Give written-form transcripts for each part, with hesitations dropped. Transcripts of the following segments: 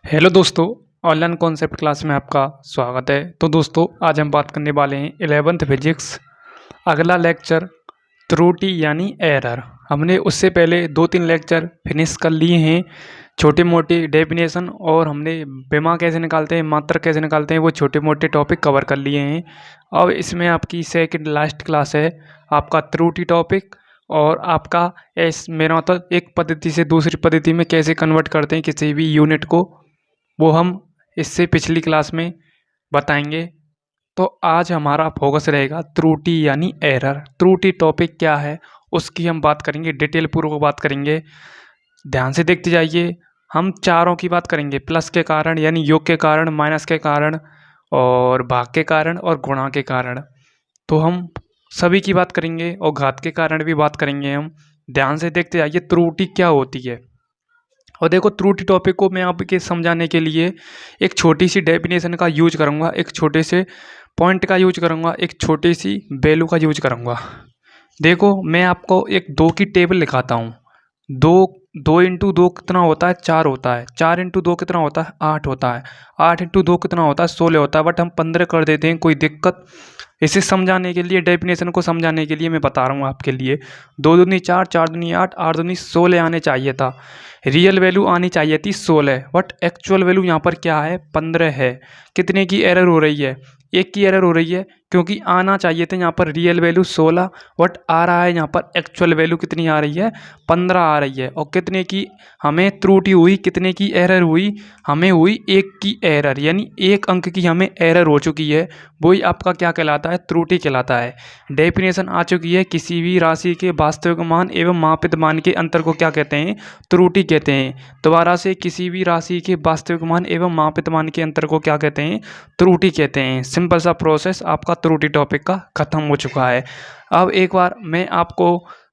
Hello दोस्तों, online concept class में आपका स्वागत है। तो दोस्तों, आज हम बात करने वाले हैं 11th फिजिक्स अगला लेक्चर त्रुटि यानी एरर। हमने उससे पहले 2-3 लेक्चर फिनिश कर लिए हैं, छोटे मोटे डेफिनेशन और हमने विमा कैसे निकालते हैं, मात्रक कैसे निकालते हैं, वो छोटे मोटे टॉपिक कवर कर लिए हैं। अब इसमें आपकी सेकंड लास्ट क्लास है, आपका त्रुटि टॉपिक और आपका मेरा मतलब एक पद्धति से दूसरी पद्धति में कैसे कन्वर्ट करते हैं किसी भी यूनिट को, वो हम इससे पिछली क्लास में बताएंगे। तो आज हमारा फोकस रहेगा त्रुटि यानी एरर। त्रुटि टॉपिक क्या है उसकी हम बात करेंगे, डिटेल पूर्वक बात करेंगे। ध्यान से देखते जाइए। हम चारों की बात करेंगे, प्लस के कारण यानी योग के कारण, माइनस के कारण और भाग के कारण और गुणा के कारण। तो हम सभी की बात करेंगे और घात के कारण भी बात करेंगे हम। ध्यान से देखते जाइए त्रुटि क्या होती है। और देखो, त्रुटि टॉपिक को मैं आपके समझाने के लिए एक छोटी सी डेफिनेशन का यूज करूँगा, एक छोटे से पॉइंट का यूज करूँगा, एक छोटी सी वैल्यू का यूज करूँगा। देखो, मैं आपको एक 2 की टेबल लिखाता हूँ। 2 इंटू 2 कितना होता है? 4 होता है। 4 इंटू 2 कितना होता है? 8 होता है। 8 इंटू 2 कितना होता है? 16 होता है। बट हम 15 कर देते हैं, कोई दिक्कत? इसे समझाने के लिए, डेफिनेशन को समझाने के लिए मैं बता रहा हूँ आपके लिए। 2 दूनी 4, 4 दूनी 8, 8 दूनी 16 आने चाहिए था। रियल वैल्यू आनी चाहिए थी 16, बट एक्चुअल वैल्यू यहाँ पर क्या है? 15 है। कितने की एरर हो रही है? 1 की एरर हो रही है, क्योंकि आना चाहिए था यहाँ पर रियल वैल्यू 16, बट आ रहा है यहाँ पर एक्चुअल वैल्यू कितनी आ रही है? 15 आ रही है। और कितने की हमें त्रुटि हुई, कितने की एरर हुई? हमें हुई 1 की एरर, यानी 1 अंक की हमें एरर हो चुकी है। वही आपका क्या कहलाता है? त्रुटि कहलाता है। डेफिनेशन आ चुकी है, किसी भी राशि के वास्तविक मान एवं मापित मान के अंतर को क्या कहते हैं? त्रुटि कहते हैं। दोबारा से, किसी भी राशि के वास्तविक मान एवं मापित मान के अंतर को क्या कहते हैं? त्रुटि कहते हैं। सिंपल सा प्रोसेस आपका त्रुटि टॉपिक का खत्म हो चुका है। अब एक बार मैं आपको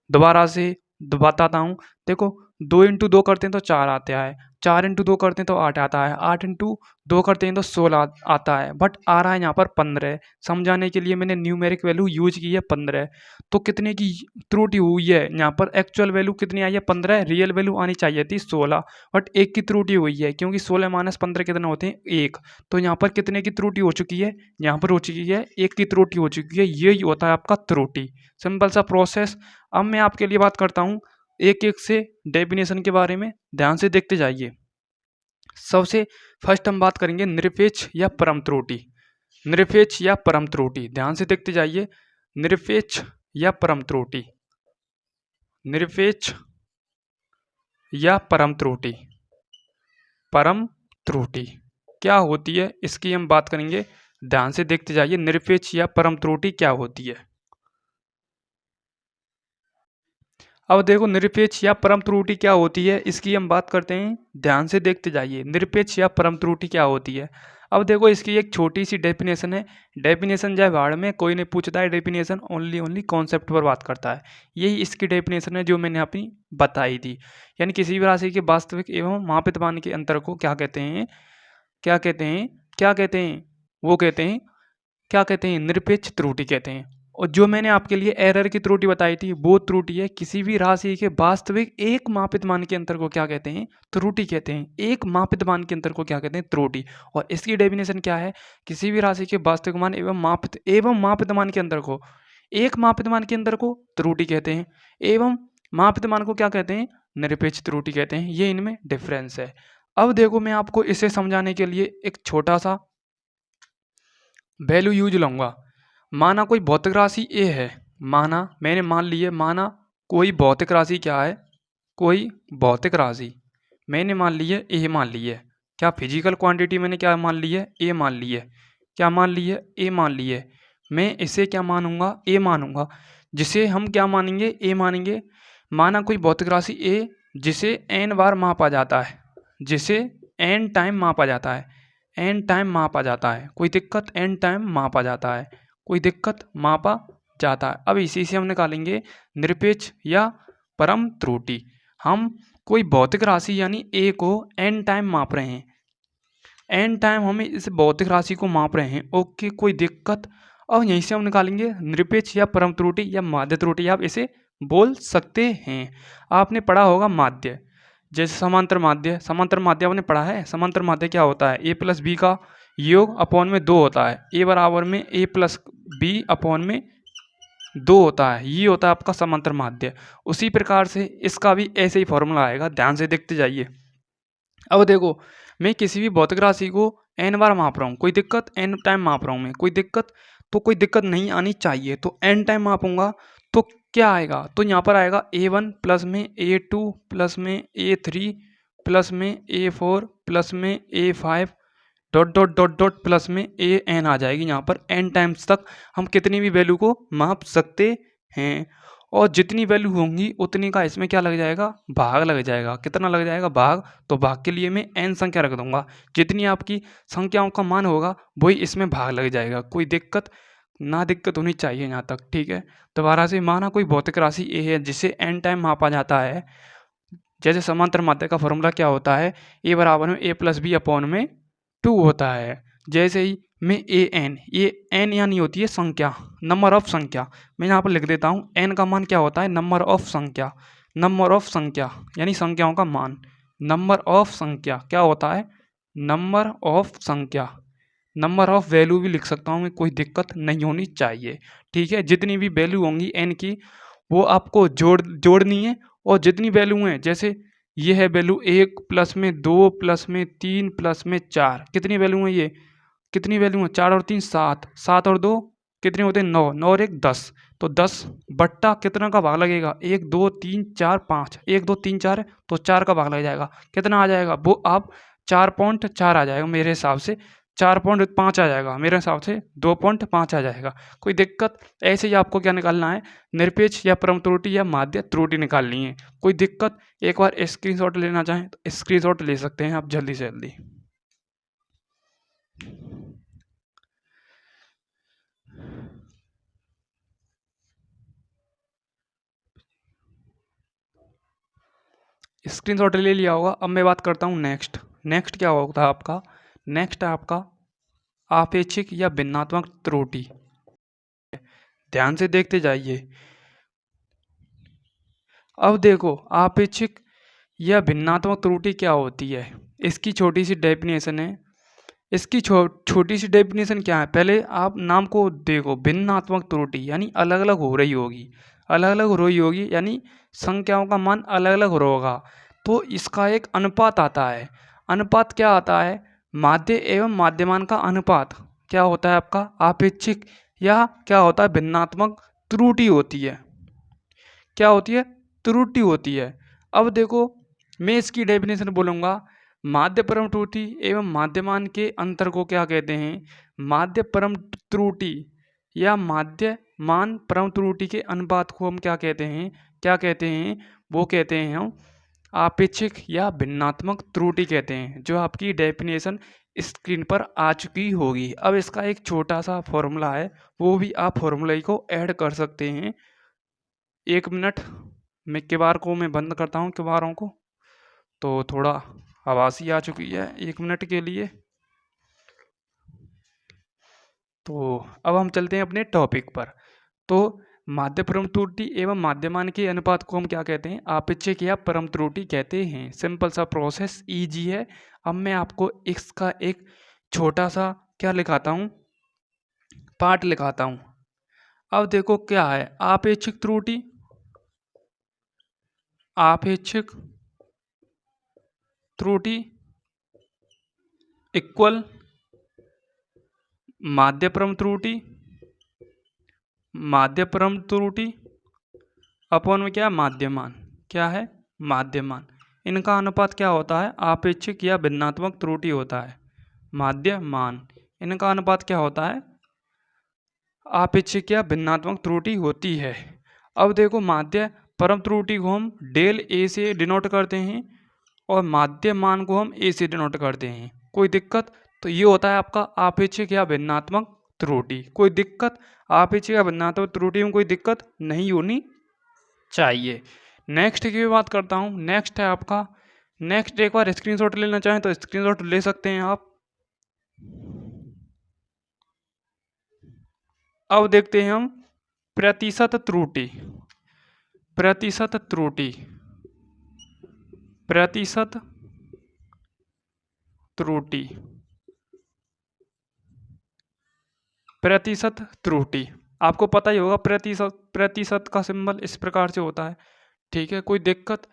दोबारा से बताता हूँ। देखो, 2 इंटू 2 करते हैं तो 4 आता है। 4 इंटू 2 करते हैं तो 8 आता है। 8 इंटू 2 करते हैं तो 16 आता है। बट आ रहा है यहाँ पर 15। समझाने के लिए मैंने न्यूमेरिक वैल्यू यूज की है 15। तो कितने की त्रुटि हुई है यहाँ पर? एक्चुअल वैल्यू कितनी आई है? 15। रियल वैल्यू आनी चाहिए थी 16, बट 1 की त्रुटि हुई है, क्योंकि 16 माइनस 15 कितना होते हैं? 1। तो यहाँ पर कितने की त्रुटि हो चुकी है? यहाँ पर हो चुकी है 1 की त्रुटि हो चुकी है। यही होता है आपका त्रुटि। सिंपल सा प्रोसेस। अब मैं आपके लिए बात करता हूँ एक एक से डेफिनेशन के बारे में। ध्यान से देखते जाइए। सबसे फर्स्ट हम बात करेंगे निरपेक्ष या परम त्रुटि। निरपेक्ष या परम त्रुटि, ध्यान से देखते जाइए। निरपेक्ष या परम त्रुटि, निरपेक्ष या परम त्रुटि। परम त्रुटि क्या होती है इसकी हम बात करेंगे। ध्यान से देखते जाइए, निरपेक्ष या परम त्रुटि क्या होती है। अब देखो, निरपेक्ष या परम त्रुटि क्या होती है इसकी हम बात करते हैं। ध्यान से देखते जाइए, निरपेक्ष या परम त्रुटि क्या होती है। अब देखो, इसकी एक छोटी सी डेफिनेशन है। डेफिनेशन जाए भाड़ में, कोई नहीं पूछता है डेफिनेशन, ओनली कॉन्सेप्ट पर बात करता है। यही इसकी डेफिनेशन है जो मैंने अपनी बताई थी। यानी किसी भी राशि के वास्तविक एवं मापित मान के अंतर को क्या कहते हैं? क्या कहते हैं? क्या कहते हैं? वो कहते हैं, क्या कहते हैं? निरपेक्ष त्रुटि कहते हैं। और जो मैंने आपके लिए एरर की त्रुटि बताई थी, वो त्रुटि है किसी भी राशि के वास्तविक एक मापित मान के अंतर को क्या कहते हैं? त्रुटि कहते हैं। एक मापित मान के अंतर को क्या कहते हैं? त्रुटि। और इसकी डेफिनेशन क्या है? किसी भी राशि के वास्तविक मान एवं मापित मान के अंतर को, एक मापित मान के अंतर को त्रुटि कहते हैं, एवं मापित मान को क्या कहते हैं? निरपेक्ष त्रुटि कहते हैं। ये इनमें डिफरेंस है। अब देखो, मैं आपको इसे समझाने के लिए एक छोटा सा वैल्यू यूज लूँगा। माना कोई भौतिक राशि ए है। माना, मैंने मान ली है, माना कोई भौतिक राशि क्या है? कोई भौतिक राशि मैंने मान ली है, ए मान ली है। क्या फिजिकल क्वांटिटी मैंने क्या मान ली है? ए मान ली है। क्या मान ली है? ए मान ली है। मैं इसे क्या मानूंगा? ए मानूंगा। जिसे हम क्या मानेंगे? ए मानेंगे। माना कोई भौतिक राशि ए, जिसे एन बार मापा जाता है, जिसे एन टाइम मापा जाता है, एन टाइम मापा जाता है। कोई दिक्कत? एन टाइम मापा जाता है, कोई दिक्कत? मापा जाता है। अब इसी से हम निकालेंगे निरपेक्ष या परम त्रुटि। हम कोई भौतिक राशि यानी ए को एन टाइम माप रहे हैं, एन टाइम हमें इस भौतिक राशि को माप रहे हैं। ओके, कोई दिक्कत? और यहीं से हम निकालेंगे निरपेक्ष या परम त्रुटि या माध्य त्रुटि, आप इसे बोल सकते हैं। आपने पढ़ा होगा माध्य। जैसे समांतर माध्य आपने पढ़ा है। समांतर माध्य क्या होता है, ए प्लस बी का योग अपॉन में 2 होता है, ए बराबर में ए प्लस बी अपॉन में 2 होता है, ये होता है आपका समांतर माध्य। उसी प्रकार से इसका भी ऐसे ही फॉर्मूला आएगा, ध्यान से देखते जाइए। अब देखो, मैं किसी भी भौतिक राशि को n बार माप रहा हूँ, कोई दिक्कत, n टाइम माप रहा हूँ मैं, कोई दिक्कत, तो कोई दिक्कत नहीं आनी चाहिए। तो n टाइम मापूंगा तो क्या आएगा, तो यहाँ पर आएगा a1 प्लस में a2 प्लस में a3 प्लस में a4 प्लस में a5 dot dot dot dot plus में an आ जाएगी। यहाँ पर n टाइम्स तक हम कितनी भी वैल्यू को माप सकते हैं, और जितनी वैल्यू होंगी उतनी का इसमें क्या लग जाएगा, भाग लग जाएगा। कितना लग जाएगा, भाग। तो भाग के लिए मैं n संख्या रख दूंगा, जितनी आपकी संख्याओं का मान होगा वही इसमें भाग लग जाएगा। कोई दिक्कत ना दिक्कत होनी चाहिए यहाँ तक, ठीक है। दोबारा से, माना कोई भौतिक राशि a है जिसे n टाइम मापा जाता है। जैसे समांतर माध्य का फॉर्मूला क्या होता है, a बराबर में a प्लस बी अपॉन में 2 होता है। जैसे ही मैं ये n यानी होती है संख्या, नंबर ऑफ संख्या। मैं यहाँ पर लिख देता हूँ, n का मान क्या होता है, नंबर ऑफ संख्या। नंबर ऑफ संख्या यानी संख्याओं का मान। नंबर ऑफ संख्या क्या होता है, नंबर ऑफ संख्या। नंबर ऑफ वैल्यू भी लिख सकता हूँ मैं, कोई दिक्कत नहीं होनी चाहिए, ठीक है। जितनी भी वैल्यू होंगी n की वो आपको जोड़नी है, और जितनी वैल्यू हैं, जैसे ये है वैल्यू 1 प्लस में 2 प्लस में 3 प्लस में 4, कितनी वैल्यू है ये, कितनी वैल्यू है, 4 और 3 7, 7 और 2 कितने होते हैं, 9, 9 और 1 10। तो 10 बट्टा कितना का भाग लगेगा, 1 2 3 4 5, 1 2 3 4 है तो 4 का भाग लग जाएगा। कितना आ जाएगा, वो आप 4.4 आ जाएगा मेरे हिसाब से, 4.5 आ जाएगा मेरे हिसाब से, 2.5 आ जाएगा। कोई दिक्कत, ऐसे ही आपको क्या निकालना है, निरपेक्ष या परम त्रुटि या माध्य त्रुटि निकालनी है। कोई दिक्कत, एक बार स्क्रीनशॉट लेना चाहें तो स्क्रीनशॉट ले सकते हैं आप जल्दी से जल्दी। स्क्रीनशॉट ले लिया होगा। अब मैं बात करता हूँ नेक्स्ट। नेक्स्ट क्या होता है आपका, नेक्स्ट है आपका आपेक्षिक या भिन्नात्मक त्रुटि। ध्यान से देखते जाइए। अब देखो, आपेक्षिक या भिन्नात्मक त्रुटि क्या होती है, इसकी छोटी सी डेफिनेशन है। इसकी छोटी सी डेफिनेशन क्या है, पहले आप नाम को देखो, भिन्नात्मक त्रुटि यानी अलग अलग हो रही होगी, अलग अलग हो रही होगी यानी संख्याओं का मान अलग अलग होगा। तो इसका एक अनुपात आता है। अनुपात क्या आता है, माध्य एवं माध्यमान का अनुपात क्या होता है आपका, आपेक्षिक या क्या होता है, भिन्नात्मक त्रुटि होती है। क्या होती है, त्रुटि होती है। अब देखो, मैं इसकी डेफिनेशन बोलूँगा, माध्य परम त्रुटि एवं माध्यमान के अंतर को क्या कहते हैं, माध्य परम त्रुटि या माध्यमान परम त्रुटि के अनुपात को हम क्या कहते हैं, क्या कहते हैं, वो कहते हैं हम आपेक्षिक या भिन्नात्मक त्रुटि कहते हैं, जो आपकी डेफिनेशन स्क्रीन पर आ चुकी होगी। अब इसका एक छोटा सा फॉर्मूला है, वो भी आप फॉर्मूले को ऐड कर सकते हैं। 1 मिनट, मैं किबार को मैं बंद करता हूँ, किबारों को, तो थोड़ा आवाज़ ही आ चुकी है 1 मिनट के लिए। तो अब हम चलते हैं अपने टॉपिक पर। तो माध्य परम त्रुटि एवं माध्यमान के अनुपात को हम क्या कहते हैं, आपेक्षिक या परम त्रुटि कहते हैं। सिंपल सा प्रोसेस, इजी है। अब मैं आपको इसका एक छोटा सा क्या लिखाता हूँ, पार्ट लिखाता हूँ। अब देखो क्या है, आपेक्षिक त्रुटि, आपेक्षिक त्रुटि इक्वल माध्य परम त्रुटि, माध्य परम त्रुटि अपॉन में क्या, माध्यमान। क्या है, माध्यमान। इनका अनुपात क्या होता है, आपेक्षिक या भिन्नात्मक त्रुटि होता है, माध्यमान। इनका अनुपात क्या होता है, आपेक्षिक या भिन्नात्मक त्रुटि होती है। अब देखो, माध्य परम त्रुटि को हम डेल ए से डिनोट करते हैं और माध्यमान को हम ए से डिनोट करते हैं। कोई दिक्कत, तो ये होता है आपका आपेक्षिक या भिन्नात्मक त्रुटि। कोई दिक्कत, आपेक्षिक या भिन्नात्मक त्रुटि में कोई दिक्कत नहीं होनी चाहिए। नेक्स्ट की भी बात करता हूँ। नेक्स्ट है आपका, नेक्स्ट एक बार स्क्रीनशॉट लेना चाहें तो स्क्रीनशॉट ले सकते हैं आप। अब देखते हैं हम प्रतिशत त्रुटि, प्रतिशत त्रुटि। प्रतिशत त्रुटि, प्रतिशत त्रुटि आपको पता ही होगा, प्रतिशत प्रतिशत का सिंबल इस प्रकार से होता है। ठीक है, कोई दिक्कत?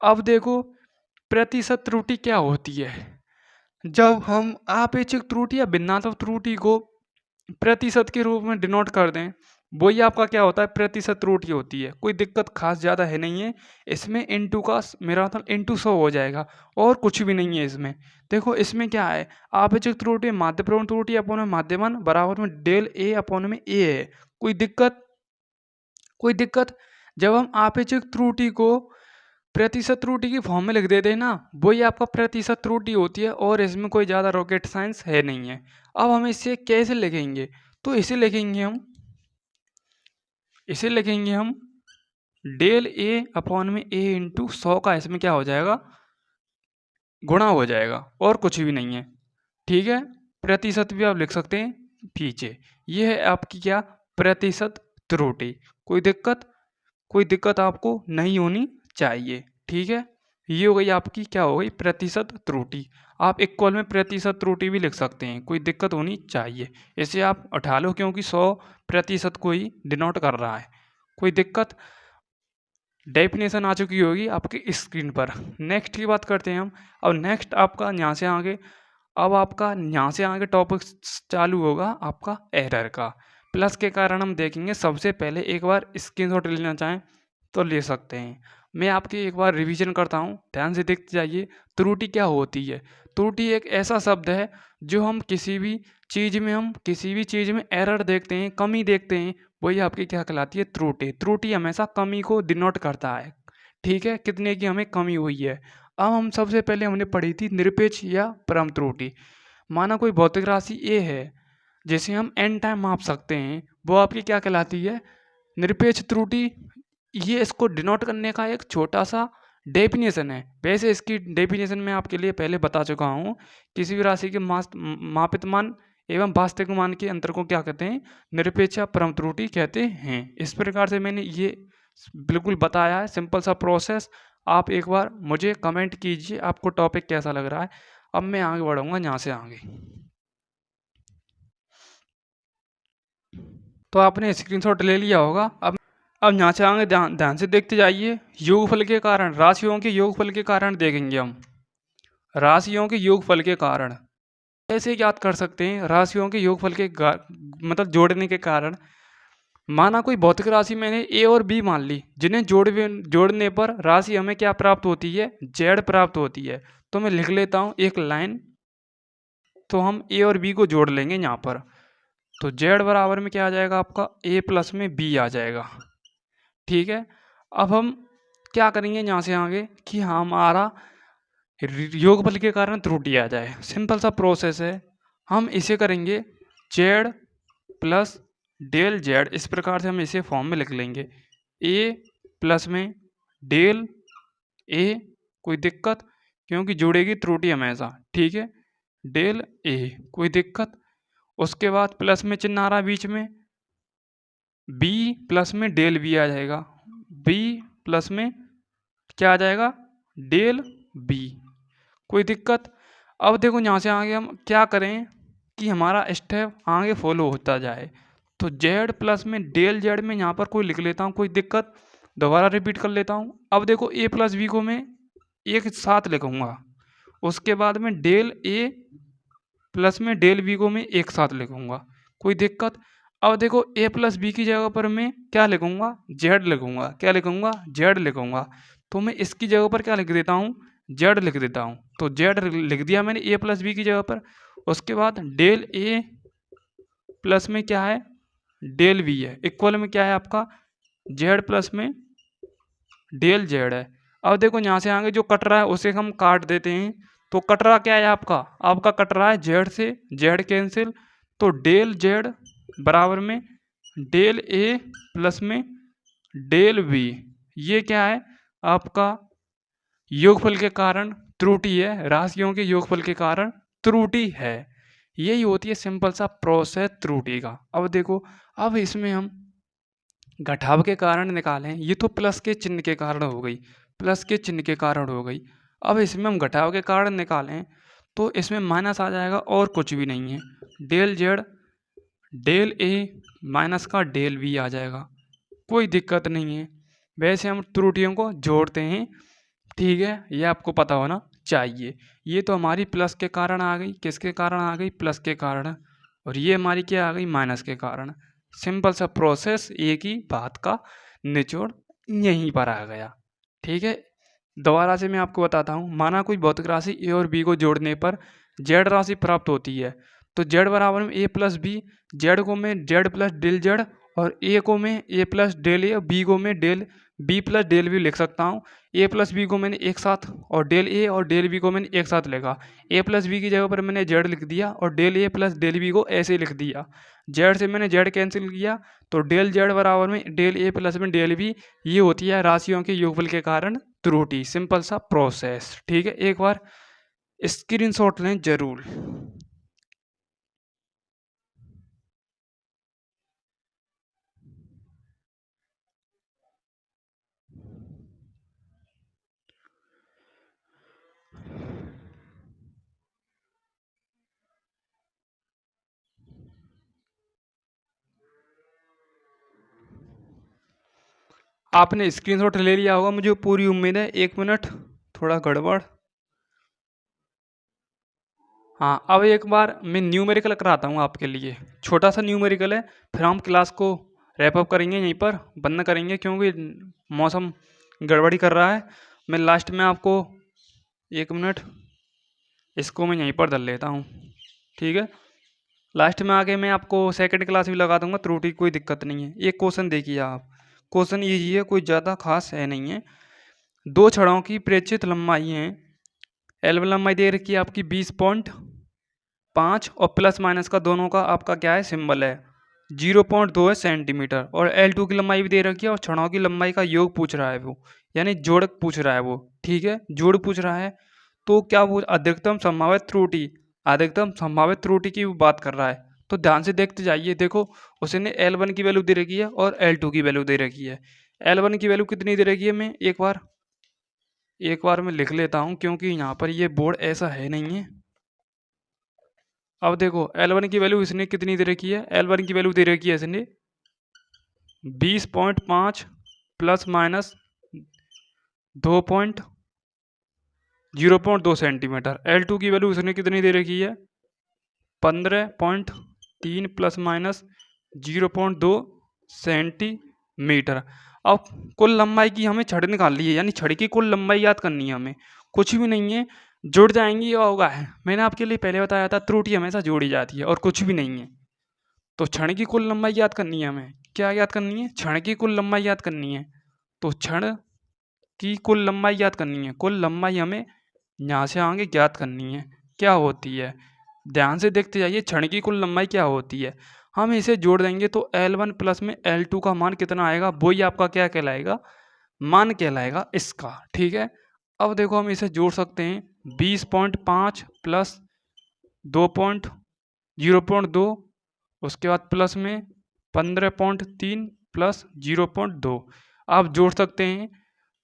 अब देखो प्रतिशत त्रुटि क्या होती है। जब हम आपेक्षिक त्रुटि या भिन्नात्मक त्रुटि को प्रतिशत के रूप में डिनोट कर दें, वही आपका क्या होता है, प्रतिशत त्रुटि होती है। कोई दिक्कत खास ज़्यादा है नहीं है इसमें। इंटू का मेरा मतलब इंटू 100 हो जाएगा और कुछ भी नहीं है इसमें। देखो इसमें क्या है, आपेक्षिक त्रुटि माध्यपूर्ण त्रुटि अपॉन में माध्यमान बराबर में डेल ए अपॉन में ए है। कोई दिक्कत? कोई दिक्कत? जब हम आपेक्षिक त्रुटि को प्रतिशत त्रुटि की फॉर्म में लिख देते हैं ना, वही आपका प्रतिशत त्रुटि होती है और इसमें कोई ज़्यादा रॉकेट साइंस है नहीं है। अब हम इसे कैसे लिखेंगे, तो इसे लिखेंगे हम डेल ए अपॉन में ए इंटू 100 का इसमें क्या हो जाएगा, गुणा हो जाएगा और कुछ भी नहीं है। ठीक है, प्रतिशत भी आप लिख सकते हैं पीछे। ये है आपकी क्या, प्रतिशत त्रुटि। कोई दिक्कत? कोई दिक्कत आपको नहीं होनी चाहिए। ठीक है, ये हो गई आपकी क्या हो गई, प्रतिशत त्रुटि। आप इक्वल में प्रतिशत त्रुटि भी लिख सकते हैं, कोई दिक्कत होनी चाहिए। इसे आप उठा लो क्योंकि 100% को ही डिनोट कर रहा है। कोई दिक्कत? डेफिनेशन आ चुकी होगी आपकी स्क्रीन पर। नेक्स्ट की बात करते हैं हम। अब नेक्स्ट आपका यहाँ से आगे, अब आपका यहाँ से आगे टॉपिक चालू होगा आपका एरर का। प्लस के कारण हम देखेंगे। सबसे पहले एक बार स्क्रीनशॉट लेना चाहें तो ले सकते हैं। मैं आपकी एक बार रिवीजन करता हूँ, ध्यान से देखते जाइए। त्रुटि क्या होती है? त्रुटि एक ऐसा शब्द है जो हम किसी भी चीज़ में एरर देखते हैं, कमी देखते हैं, वही आपकी क्या कहलाती है, त्रुटि। त्रुटि हमेशा कमी को डिनोट करता है। ठीक है, कितने की हमें कमी हुई है। अब हम सबसे पहले हमने पढ़ी थी निरपेक्ष या परम त्रुटि। माना कोई भौतिक राशि ए है जिसे हम n टाइम माप सकते हैं, वो आपकी क्या कहलाती है, निरपेक्ष त्रुटि। ये इसको डिनोट करने का एक छोटा सा डेफिनेशन है। वैसे इसकी डेफिनेशन मैं आपके लिए पहले बता चुका हूँ। किसी भी राशि के मापित मान एवं वास्तविक मान के अंतर को क्या कहते हैं, निरपेक्ष या परम त्रुटि कहते हैं। इस प्रकार से मैंने ये बिल्कुल बताया है, सिंपल सा प्रोसेस। आप एक बार मुझे कमेंट कीजिए आपको टॉपिक कैसा लग रहा है। अब मैं आगे बढ़ूंगा यहाँ से आगे। तो आपने स्क्रीनशॉट ले लिया होगा। अब यहाँ से आगे ध्यान ध्यान से देखते जाइए। योगफल के कारण, राशियों के योगफल के कारण देखेंगे हम। राशियों के योगफल के कारण कैसे याद कर सकते हैं, राशियों के योगफल के मतलब जोड़ने के कारण। माना कोई भौतिक राशि मैंने ए और बी मान ली, जिन्हें जोड़ने पर राशि हमें क्या प्राप्त होती है, जेड प्राप्त होती है। तो मैं लिख लेता हूँ एक लाइन। तो हम ए और बी को जोड़ लेंगे यहाँ पर। तो जेड बराबर में क्या आ जाएगा आपका, ए प्लस में बी आ जाएगा। ठीक है, अब हम क्या करेंगे यहाँ से आगे कि हमारा योगफल के कारण त्रुटि आ जाए। सिंपल सा प्रोसेस है, हम इसे करेंगे जेड प्लस डेल जेड। इस प्रकार से हम इसे फॉर्म में लिख लेंगे, ए प्लस में डेल ए। कोई दिक्कत? क्योंकि जुड़ेगी त्रुटि हमेशा। ठीक है, डेल ए, कोई दिक्कत? उसके बाद प्लस में चिन्ह आ रहा है बीच में, बी प्लस में डेल बी आ जाएगा। बी प्लस में क्या आ जाएगा, डेल बी। कोई दिक्कत? अब देखो यहाँ से आगे हम क्या करें कि हमारा स्टेप आगे फॉलो होता जाए। तो जेड प्लस में डेल जेड में यहाँ पर कोई लिख लेता हूँ, कोई दिक्कत? दोबारा रिपीट कर लेता हूँ। अब देखो ए प्लस बी को मैं एक साथ लिखूँगा, उसके बाद में डेल ए प्लस में डेल बी को मैं एक साथ लिखूँगा। कोई दिक्कत? अब देखो ए प्लस बी की जगह पर मैं क्या लिखूँगा, जेड लिखूँगा। क्या लिखूँगा, जेड लिखूँगा। तो मैं इसकी जगह पर क्या लिख देता हूँ, जेड लिख देता हूँ। तो जेड लिख दिया मैंने ए प्लस बी की जगह पर। उसके बाद डेल ए प्लस में क्या है, डेल बी है, इक्वल में क्या है आपका, जेड प्लस में डेल जेड है। अब देखो यहाँ से आगे जो कट रहा है उसे हम काट देते हैं। तो कट रहा क्या है आपका, आपका कट रहा है जेड से जेड कैंसिल। तो डेल जेड बराबर में डेल ए प्लस में डेल बी। ये क्या है आपका, योगफल के कारण त्रुटि है, राशियों के योगफल के कारण त्रुटि है। यही होती है सिंपल सा प्रोसेस त्रुटि का। अब देखो, अब इसमें हम घटाव के कारण निकालें। ये तो प्लस के चिन्ह के कारण हो गई, प्लस के चिन्ह के कारण हो गई। अब इसमें हम घटाव के कारण निकालें तो इसमें माइनस आ जाएगा और कुछ भी नहीं है। Del Z del A minus का डेल बी आ जाएगा, कोई दिक्कत नहीं है। वैसे हम त्रुटियों को जोड़ते हैं, ठीक है, ये आपको पता होना चाहिए। ये तो हमारी प्लस के कारण आ गई, किसके कारण आ गई, प्लस के कारण। और ये हमारी क्या आ गई, माइनस के कारण। सिंपल सा प्रोसेस, एक ही बात का निचोड़ यहीं पर आ गया, ठीक है। दोबारा से मैं आपको बताता हूँ, माना कोई भौतिक राशि ए और बी को जोड़ने पर जेड राशि प्राप्त होती है, तो जेड बराबर में ए प्लस बी, जेड को मैं जेड प्लस डेल जेड, और ए को मैं A plus del A, B को मैं del B plus del B लिख सकता हूँ। ए प्लस बी को मैंने एक साथ, और डेल ए और डेल बी को मैंने एक साथ लिखा। ए प्लस बी की जगह पर मैंने जेड लिख दिया और del A plus del B को ऐसे लिख दिया। जेड से मैंने जेड कैंसिल किया, तो डेल जेड बराबर में डेल ए प्लस में डेल बी। ये होती है राशियों के योगफल के कारण त्रुटि। सिंपल सा प्रोसेस, ठीक है। एक बार स्क्रीनशॉट लें जरूर। आपने स्क्रीनशॉट ले लिया होगा, मुझे पूरी उम्मीद है। एक मिनट, थोड़ा गड़बड़। हाँ, अब एक बार मैं न्यूमेरिकल कराता हूँ आपके लिए, छोटा सा न्यूमेरिकल है, फिर हम क्लास को रैप अप करेंगे, यहीं पर बंद करेंगे क्योंकि मौसम गड़बड़ी कर रहा है। मैं लास्ट में आपको, एक मिनट, इसको मैं यहीं पर धर लेता हूँ, ठीक है। लास्ट में आके मैं आपको सेकंड क्लास भी लगा दूंगा, त्रुटि कोई दिक्कत नहीं है। एक क्वेश्चन देखिए आप, क्वेश्चन यही है, कोई ज़्यादा खास है नहीं है। दो छड़ों की प्रेक्षित लंबाई है, एल लंबाई दे रखी है आपकी 20.5, और प्लस माइनस का दोनों का आपका क्या है, सिंबल है 0.2 है सेंटीमीटर, और L2 की लंबाई भी दे रखी है, और छड़ों की लंबाई का योग पूछ रहा है वो, यानी जोड़क पूछ रहा है वो, ठीक है, जोड़ पूछ रहा है। तो क्या वो अधिकतम संभावित त्रुटि, अधिकतम संभावित त्रुटि की वो बात कर रहा है। तो ध्यान से देखते जाइए, देखो उसने L1 की वैल्यू दे रखी है और L2 की वैल्यू दे रखी है। L1 की वैल्यू कितनी दे रखी है, मैं एक बार मैं लिख लेता हूँ क्योंकि यहाँ पर ये बोर्ड ऐसा है नहीं है। अब देखो L1 की वैल्यू इसने कितनी दे रखी है, L1 की वैल्यू दे रखी है इसने 20.5 प्लस माइनस 0.2 सेंटीमीटर। L2 की वैल्यू इसने कितनी दे रखी है 15.3 प्लस माइनस 0.2 सेंटीमीटर। अब कुल लंबाई की हमें छड़ निकालनी है, यानी छड़ की कुल लंबाई याद करनी है हमें, कुछ भी नहीं है, जुड़ जाएंगी और होगा है। मैंने आपके लिए पहले बताया था, त्रुटि हमेशा जोड़ी जाती है और कुछ भी नहीं है। तो क्षण की कुल लंबाई याद करनी है हमें, क्या याद करनी है, क्षण की कुल लंबाई याद करनी है। तो क्षण की कुल लंबाई याद करनी है, कुल लंबाई हमें यहाँ से आगे ज्ञात करनी है, क्या होती है, ध्यान से देखते जाइए। क्षण की कुल लंबाई क्या होती है, हम इसे जोड़ देंगे तो L1 प्लस में L2 का मान कितना आएगा, वही आपका क्या कहलाएगा, मान कहलाएगा इसका, ठीक है। अब देखो हम इसे जोड़ सकते हैं, 20.5 प्लस 0.2, उसके बाद प्लस में 15.3 प्लस 0.2। आप जोड़ सकते हैं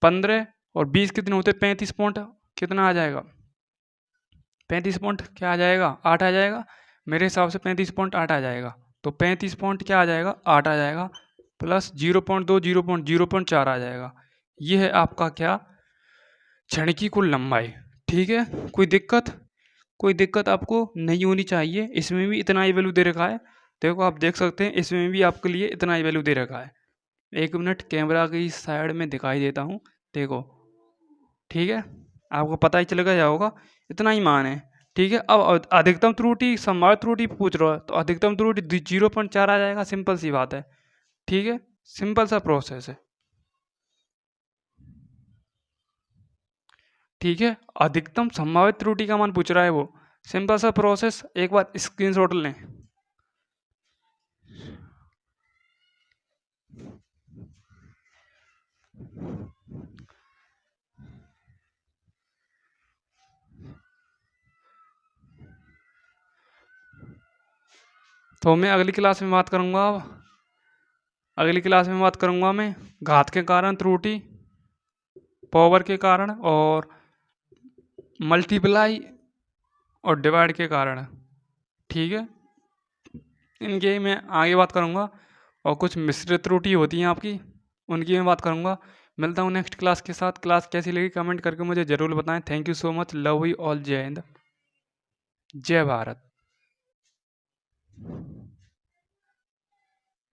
15 और 20 कितने होते हैं, 35 पॉइंट, कितना आ जाएगा 35 पॉइंट क्या आ जाएगा, 8 आ जाएगा। मेरे हिसाब से 35.8 आ जाएगा। तो 35 पॉइंट क्या आ जाएगा, 8 आ जाएगा, प्लस 0.2 0.4 आ जाएगा। ये है आपका क्या, क्षण की कुल लंबाई, ठीक है। कोई दिक्कत, कोई दिक्कत आपको नहीं होनी चाहिए। इसमें भी इतना ही वैल्यू दे रखा है, देखो आप देख सकते हैं, इसमें भी आपके लिए इतना ही वैल्यू दे रखा है। एक मिनट, कैमरा की साइड में दिखाई देता हूँ, देखो, ठीक है, आपको पता ही चलेगा क्या होगा, इतना ही मान है, ठीक है। अब अधिकतम त्रुटि, संभावित त्रुटि पूछ रहा है, तो अधिकतम त्रुटि 0.4 आ जाएगा, सिंपल सी बात है, ठीक है, सिंपल सा प्रोसेस है, ठीक है। अधिकतम संभावित त्रुटि का मान पूछ रहा है वो, सिंपल सा प्रोसेस, एक बार स्क्रीनशॉट लें। तो मैं अगली क्लास में बात करूंगा, अब अगली क्लास में बात करूंगा मैं घात के कारण त्रुटि, पावर के कारण, और मल्टीप्लाई और डिवाइड के कारण। ठीक है, इनकी मैं आगे बात करूँगा। और कुछ मिश्रित त्रुटि होती हैं आपकी, उनकी मैं बात करूँगा। मिलता हूँ नेक्स्ट क्लास के साथ। क्लास कैसी लगी कमेंट करके मुझे ज़रूर बताएं। Thank you so much, love you all, जय हिंद, जय भारत।